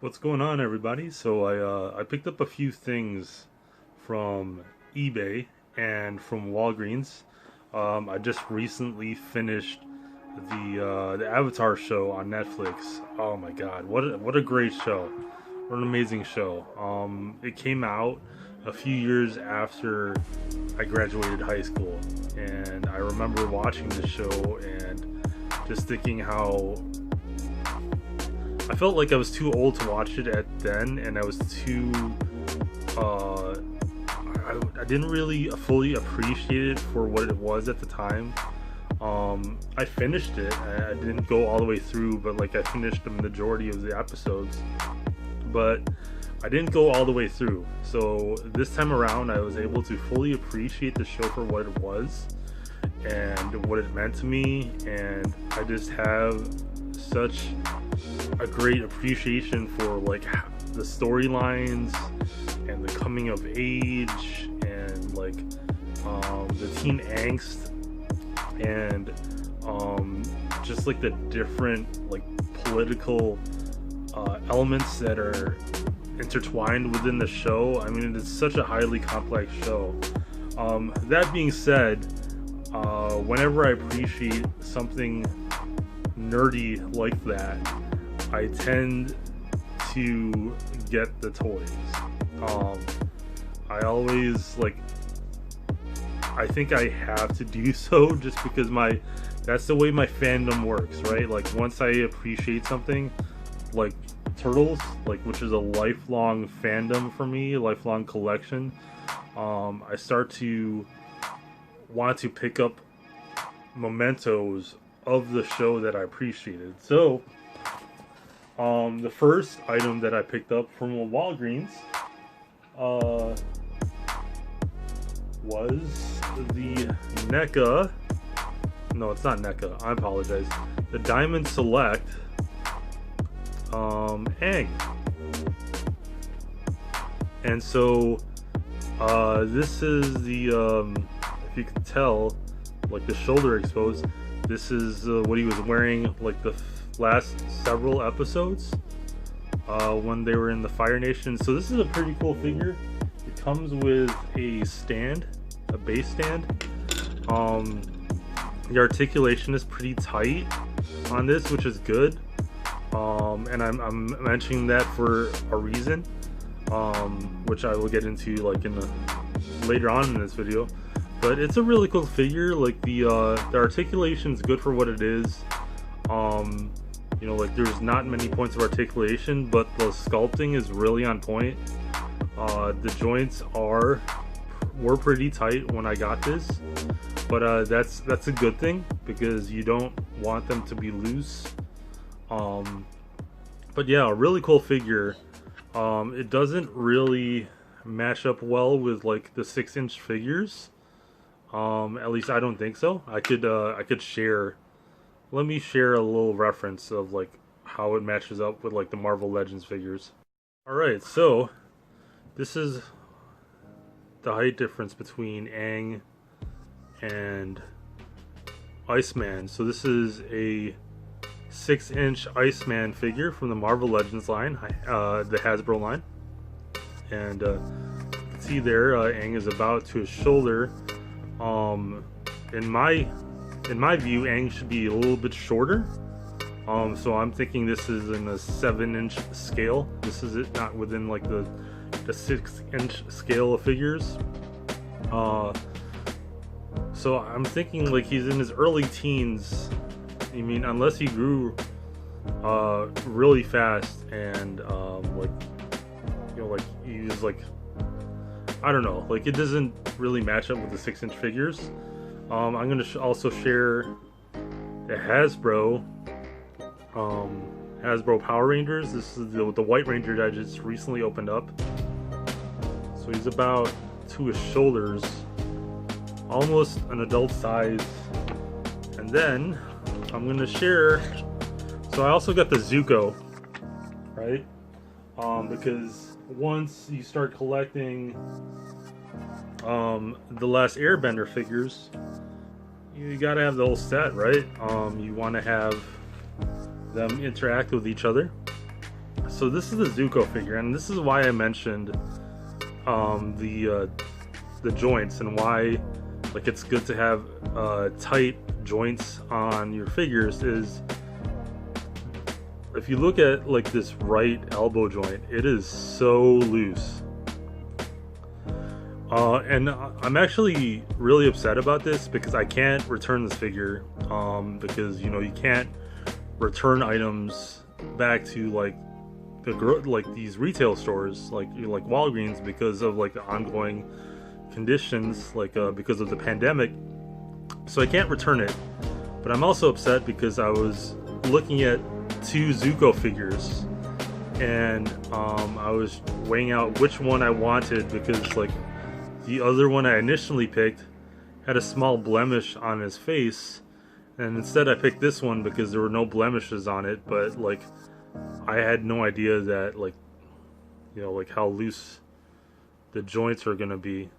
What's going on, everybody? So I picked up a few things from eBay and from Walgreens. I just recently finished the Avatar show on Netflix. Oh my God, what a great show! What an amazing show! It came out a few years after I graduated high school, and I remember watching the show and just thinking how I felt like I was too old to watch it at then, and I was too. I didn't really fully appreciate it for what it was at the time. I finished it. I didn't go all the way through, but like I finished the majority of the episodes. But I didn't go all the way through. So this time around, I was able to fully appreciate the show for what it was and what it meant to me, and I just have such a great appreciation for like the storylines and the coming of age and like the teen angst and just like the different like political elements that are intertwined within the show. I mean, it's such a highly complex show. That being said, whenever I appreciate something nerdy like that, I tend to get the toys. I always like, I think I have to do so just because that's the way my fandom works, right? Like once I appreciate something like Turtles, like which is a lifelong fandom for me, a lifelong collection, I start to want to pick up mementos of the show that I appreciated. So the first item that I picked up from Walgreens was the NECA. No, it's not NECA. I apologize. The Diamond Select Aang. And so this is the if you can tell, like the shoulder exposed. This is what he was wearing like the last several episodes when they were in the Fire Nation. So this is a pretty cool figure. It comes with a stand, a base stand. The articulation is pretty tight on this, which is good. And I'm mentioning that for a reason, which I will get into like later on in this video. But it's a really cool figure. Like the articulation is good for what it is. You know, like there's not many points of articulation, but the sculpting is really on point. The joints were pretty tight when I got this, but that's a good thing because you don't want them to be loose. But yeah, a really cool figure. It doesn't really match up well with like the 6-inch figures. At least I don't think so. I could share. Let me share a little reference of like how it matches up with like the Marvel Legends figures. Alright, so this is the height difference between Aang and Iceman. So this is a 6-inch Iceman figure from the Marvel Legends line, the Hasbro line. And you can see there, Aang is about to his shoulder. In my view, Aang should be a little bit shorter. So I'm thinking this is in a 7-inch scale. This is it, not within like the 6-inch scale of figures. So I'm thinking like he's in his early teens. I mean, unless he grew really fast and like, you know, like he was like, I don't know, like it doesn't really match up with the 6-inch figures. I'm gonna also share the Hasbro Power Rangers. This is the White Ranger that I just recently opened up. So he's about to his shoulders, almost an adult size. And then I'm gonna share. So I also got the Zuko, right? Because once you start collecting the Last Airbender figures, you gotta have the whole set, right? You want to have them interact with each other. so this is the Zuko figure, and this is why I mentioned the joints, and why like it's good to have tight joints on your figures. Is if you look at like this right elbow joint, it is so loose. And I'm actually really upset about this because I can't return this figure, because you know you can't return items back to like these retail stores like Walgreens because of like the ongoing conditions, like because of the pandemic. So I can't return it. But I'm also upset because I was looking at 2 Zuko figures, and I was weighing out which one I wanted, because like the other one I initially picked had a small blemish on his face, and instead I picked this one because there were no blemishes on it. But like I had no idea that like, you know, like how loose the joints are gonna be.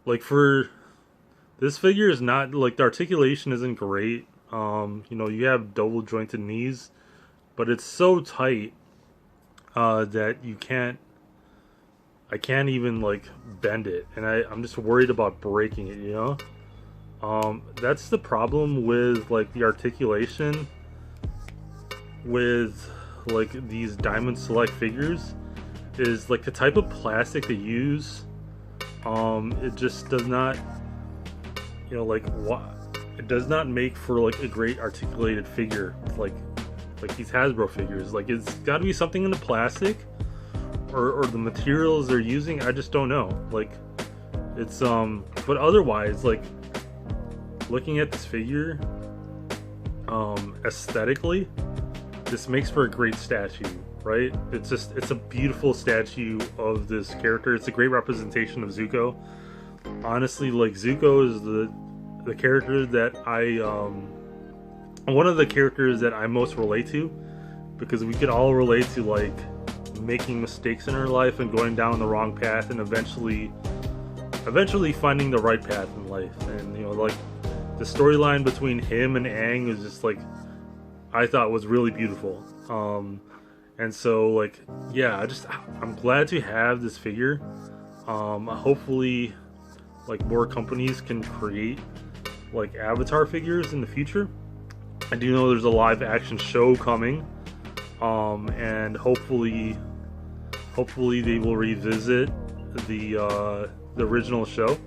Like for this figure is not like, the articulation isn't great. You know, you have double jointed knees, but it's so tight that I can't even like bend it, and I'm just worried about breaking it, you know? That's the problem with like the articulation with like these Diamond Select figures, is like the type of plastic they use. It just does not, you know, like it does not make for like a great articulated figure like these Hasbro figures. Like it's got to be something in the plastic or the materials they're using. I just don't know. Like it's but otherwise, like looking at this figure, aesthetically, this makes for a great statue, right? It's a beautiful statue of this character. It's a great representation of Zuko. Honestly, like Zuko is the character that one of the characters that I most relate to, because we could all relate to like making mistakes in our life and going down the wrong path, and eventually finding the right path in life. And you know, like the storyline between him and Aang is just like, I thought was really beautiful. And so like, yeah, I'm glad to have this figure. Hopefully like more companies can create like Avatar figures in the future. I do know there's a live action show coming, and hopefully they will revisit the original show,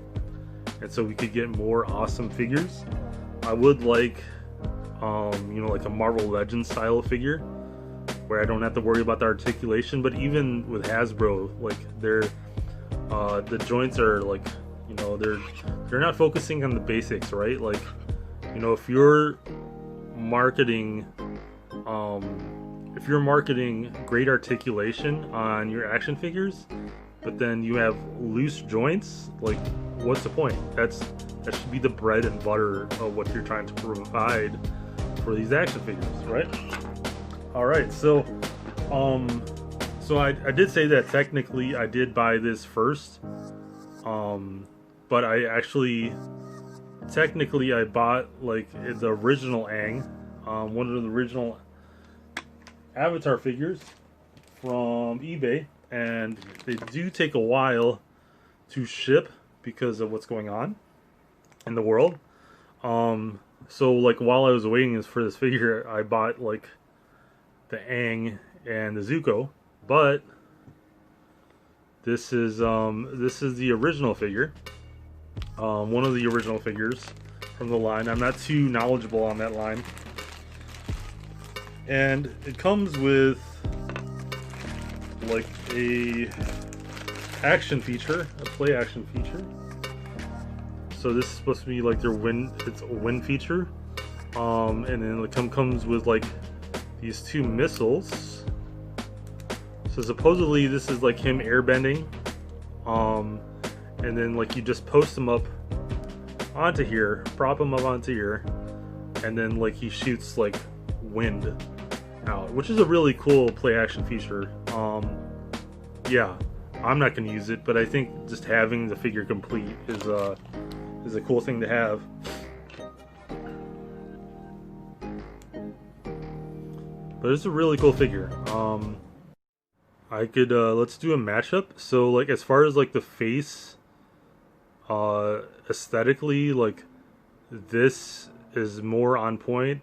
and so we could get more awesome figures. I would like you know, like a Marvel Legends style figure where I don't have to worry about the articulation. But even with Hasbro, like the joints are like, you know, they're not focusing on the basics, right? Like, you know, if you're marketing great articulation on your action figures, but then you have loose joints, like what's the point? That should be the bread and butter of what you're trying to provide for these action figures, right? All right, so I did say that technically I did buy this first, but I actually technically I bought like the original Aang, one of the original Avatar figures from eBay, and they do take a while to ship because of what's going on in the world. So like while I was waiting for this figure, I bought like the Aang and the Zuko, but this is the original figure, one of the original figures from the line. I'm not too knowledgeable on that line, and it comes with like a action feature, a play action feature. So this is supposed to be like their it's a wind feature, and then it comes with like these 2 missiles. So supposedly this is like him airbending, and then like you just post him up onto here, prop him up onto here, and then like he shoots like wind out, which is a really cool play action feature. Yeah, I'm not gonna use it, but I think just having the figure complete is a cool thing to have. But it's a really cool figure. I could let's do a matchup. So like as far as like the face, aesthetically, like this is more on point.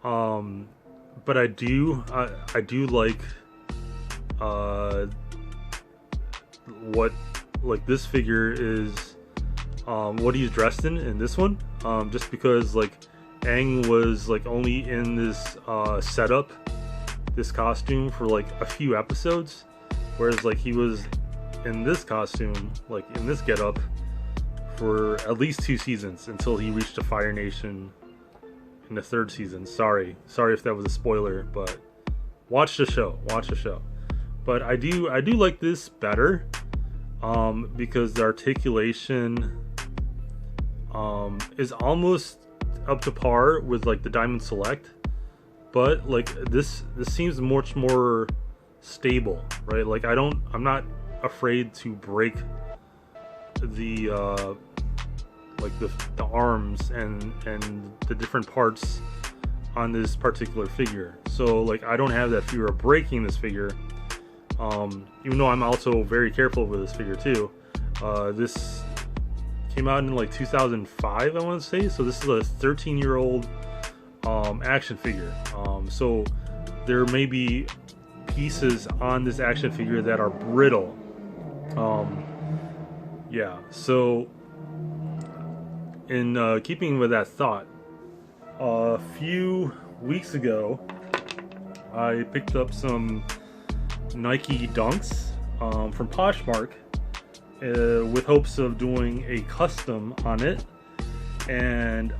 But I do like what like this figure is, what he's dressed in this one. Just because like Aang was like only in this setup, this costume for like a few episodes, whereas like he was in this costume, like in this getup, for at least 2 seasons until he reached the Fire Nation in the 3rd season. Sorry if that was a spoiler, but watch the show. But I do like this better, because the articulation is almost up to par with like the Diamond Select, but like this seems much more stable, right? Like I'm not afraid to break the like the arms and the different parts on this particular figure. So like I don't have that fear of breaking this figure, even though I'm also very careful with this figure too. This came out in like 2005, I want to say, so this is a 13-year-old action figure. So there may be pieces on this action figure that are brittle. Yeah, so in keeping with that thought, a few weeks ago I picked up some Nike Dunks from Poshmark, with hopes of doing a custom on it, and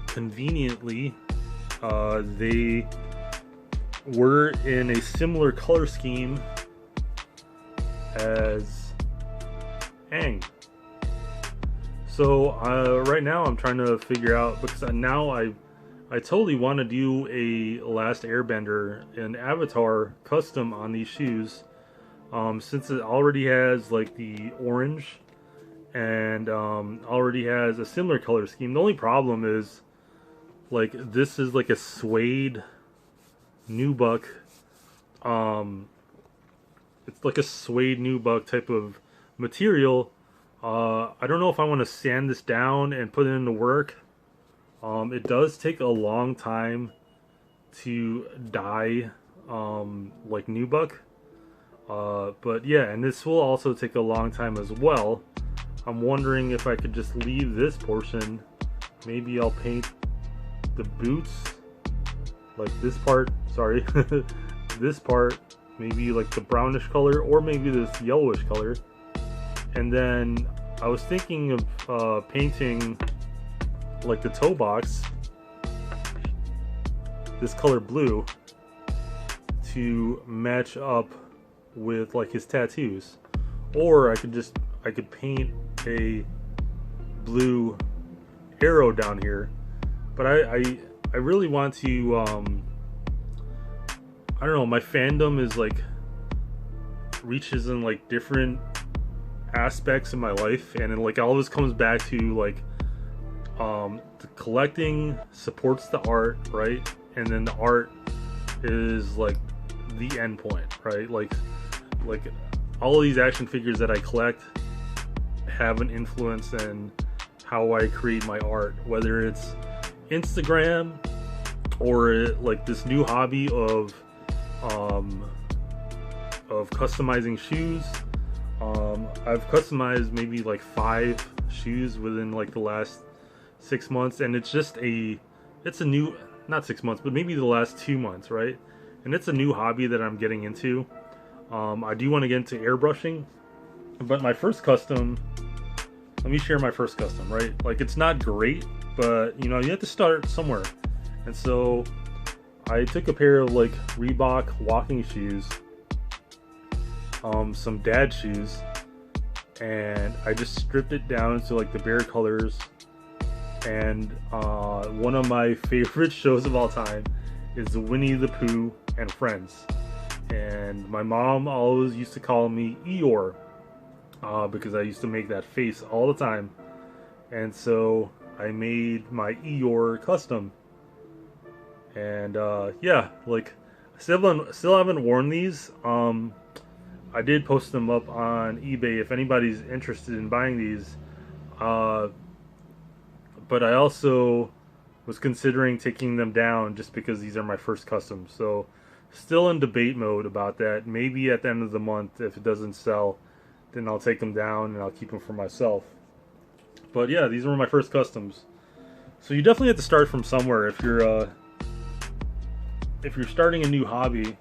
conveniently they were in a similar color scheme as Aang. So right now I'm trying to figure out, because now I totally want to do a Last Airbender and Avatar custom on these shoes, since it already has like the orange and already has a similar color scheme. The only problem is like this is like a suede nubuck. It's like a suede nubuck type of material. I don't know if I want to sand this down and put it into work. It does take a long time to dye like nubuck. But yeah, and this will also take a long time as well. I'm wondering if I could just leave this portion. Maybe I'll paint the boots, like this part, sorry, this part, maybe like the brownish color, or maybe this yellowish color. And then I was thinking of painting like the toe box this color blue to match up with like his tattoos, or I could paint a blue arrow down here. But I really want to I don't know, my fandom is like reaches in like different aspects of my life, and it like always comes back to like the collecting supports the art, right? And then the art is like the end point, right? Like all of these action figures that I collect have an influence in how I create my art, whether it's Instagram or like this new hobby of customizing shoes. I've customized maybe like 5 shoes within like the last 6 months, and it's a new, not 6 months, but maybe the last 2 months, right? And it's a new hobby that I'm getting into. I do want to get into airbrushing, but my first custom, let me share my first custom, right? Like, it's not great, but you know, you have to start somewhere. And so I took a pair of like Reebok walking shoes, some dad shoes, and I just stripped it down to like the bare colors. And one of my favorite shows of all time is Winnie the Pooh and Friends. And my mom always used to call me Eeyore, because I used to make that face all the time. And so I made my Eeyore custom. And yeah, like Still haven't worn these. I did post them up on eBay if anybody's interested in buying these. Uh, but I also was considering taking them down just because these are my first customs. So still in debate mode about that. Maybe at the end of the month, if it doesn't sell, then I'll take them down and I'll keep them for myself. But yeah, these were my first customs. So you definitely have to start from somewhere if you're starting a new hobby.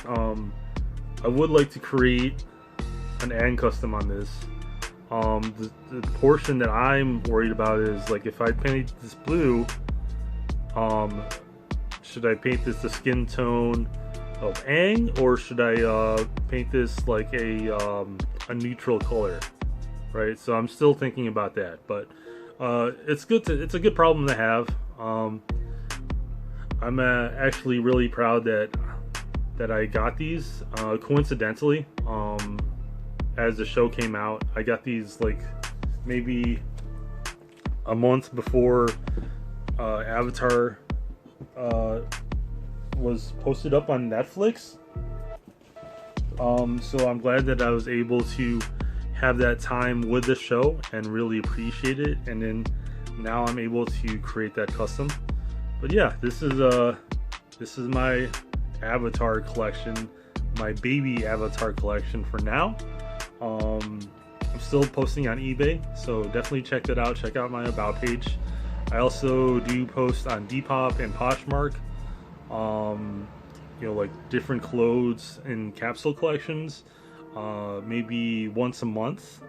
I would like to create an Aang custom on this. The portion that I'm worried about is like if I paint this blue, should I paint this the skin tone of Aang, or should I paint this like a neutral color, right? So I'm still thinking about that, but it's a good problem to have. I'm actually really proud that I got these. Coincidentally, as the show came out, I got these like maybe a month before Avatar was posted up on Netflix. So I'm glad that I was able to have that time with the show and really appreciate it. And then now I'm able to create that custom. But yeah, this is my Avatar collection, my baby Avatar collection for now. I'm still posting on eBay, so definitely check that out. Check out my about page. I also do post on Depop and Poshmark. Like different clothes in capsule collections. Maybe once a month.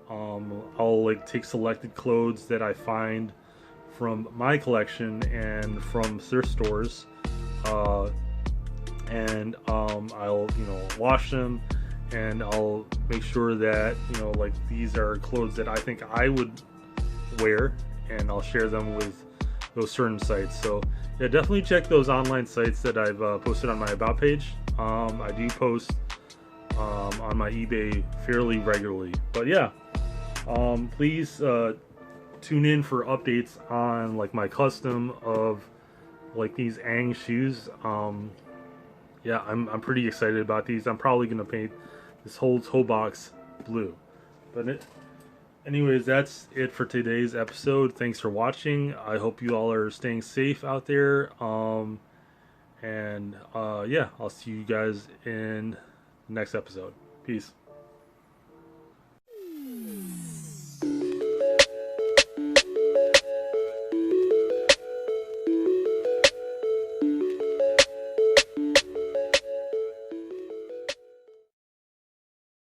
I'll like take selected clothes that I find from my collection and from thrift stores, and I'll wash them, and I'll make sure that like these are clothes that I think I would wear, and I'll share them with those certain sites. So yeah, definitely check those online sites that I've posted on my about page. I do post on my eBay fairly regularly, but yeah, please tune in for updates on like my custom of like these Aang shoes. Yeah, I'm pretty excited about these. I'm probably gonna paint this whole toe box blue. But anyways, that's it for today's episode. Thanks for watching. I hope you all are staying safe out there. Yeah, I'll see you guys in the next episode. Peace.